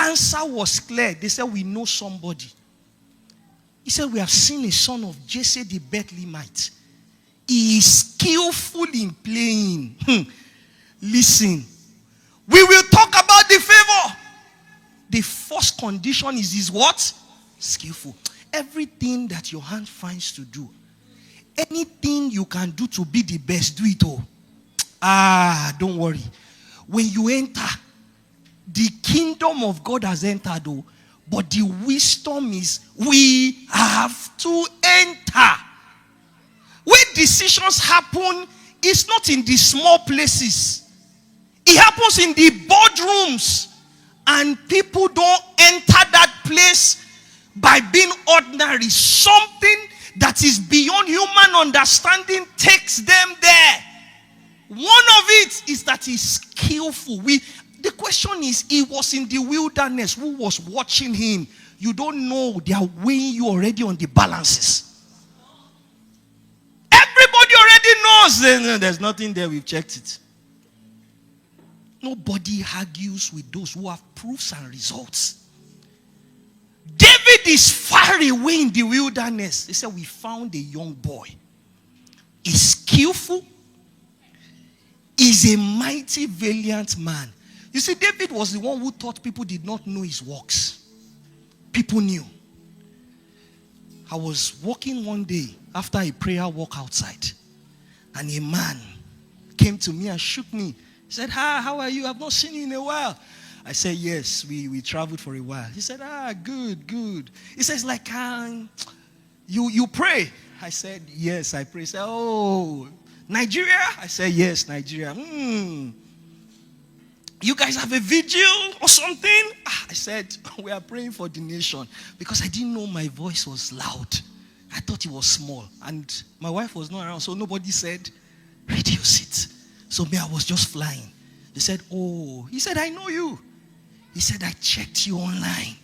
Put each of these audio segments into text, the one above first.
answer was clear. They said, we know somebody. He said, we have seen a son of Jesse the Bethlehemite. He is skillful in playing. Listen, we will talk about the favor. The first condition is his what? Skillful. Everything that your hand finds to do, anything you can do to be the best, do it all. Don't worry. When you enter, the kingdom of God has entered, though, but the wisdom is we have to enter. Where decisions happen, it's not in the small places. It happens in the boardrooms. And people don't enter that place by being ordinary. Something that is beyond human understanding takes them there. One of it is that he's skillful. The question is, he was in the wilderness. Who was watching him? You don't know. They are weighing you already on the balances. Everybody already knows. There's nothing there. We've checked it. Nobody argues with those who have proofs and results. David is far away in the wilderness. They said, we found a young boy. He's skillful. He's a mighty, valiant man. You see, David was the one who thought people did not know his works. People knew. I was walking one day after a prayer walk outside, and a man came to me and shook me. He said, hi, how are you? I've not seen you in a while. I said, yes, we traveled for a while. He said, good. He says, like, you pray? I said, yes, I pray. He said, oh, Nigeria? I said, yes, Nigeria. You guys have a vigil or something? I said, we are praying for the nation. Because I didn't know my voice was loud. I thought it was small. And my wife was not around, so nobody said, reduce it. So me, I was just flying. He said, oh. He said, I know you. He said, I checked you online.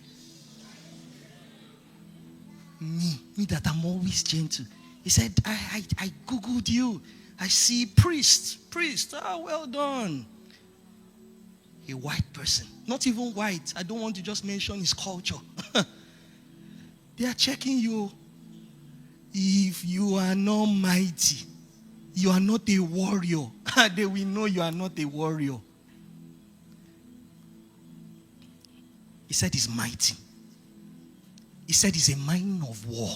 Me that I'm always gentle. He said, I Googled you. I see priest. Well done. A white person. Not even white. I don't want to just mention his culture. They are checking you. If you are not mighty, you are not a warrior. They will know you are not a warrior. He said he's mighty. He said he's a man of war.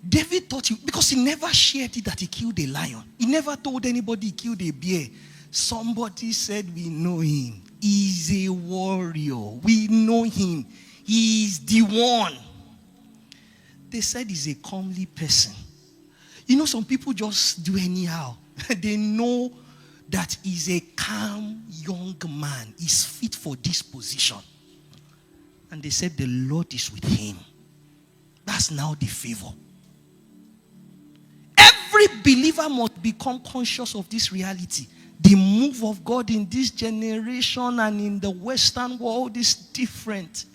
David thought because he never shared it that he killed a lion. He never told anybody he killed a bear. Somebody said, we know him. He's a warrior. We know him. He's the one. They said he's a comely person. You know, some people just do anyhow. They know that he's a calm young man. He's fit for this position. And they said the Lord is with him. That's now the favor. Every believer must become conscious of this reality. The move of God in this generation and in the Western world is different.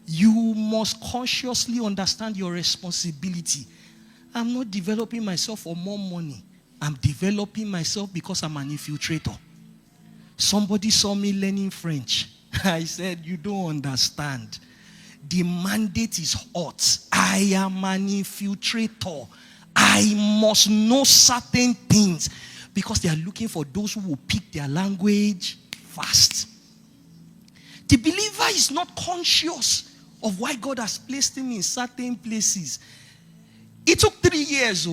You must consciously understand your responsibility. I'm not developing myself for more money. I'm developing myself because I'm an infiltrator. Somebody saw me learning French. I said, you don't understand. The mandate is hot. I am an infiltrator. I must know certain things because they are looking for those who will pick their language fast. The believer is not conscious of why God has placed him in certain places. It took 3 years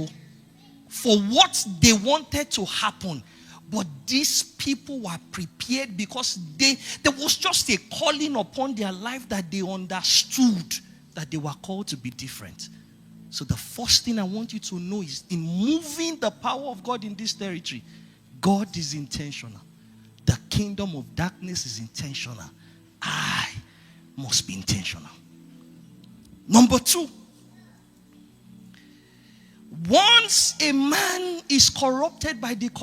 for what they wanted to happen. But these people were prepared because there was just a calling upon their life that they understood that they were called to be different. So the first thing I want you to know is in moving the power of God in this territory, God is intentional. The kingdom of darkness is intentional. I must be intentional. Number 2. Once a man is corrupted by the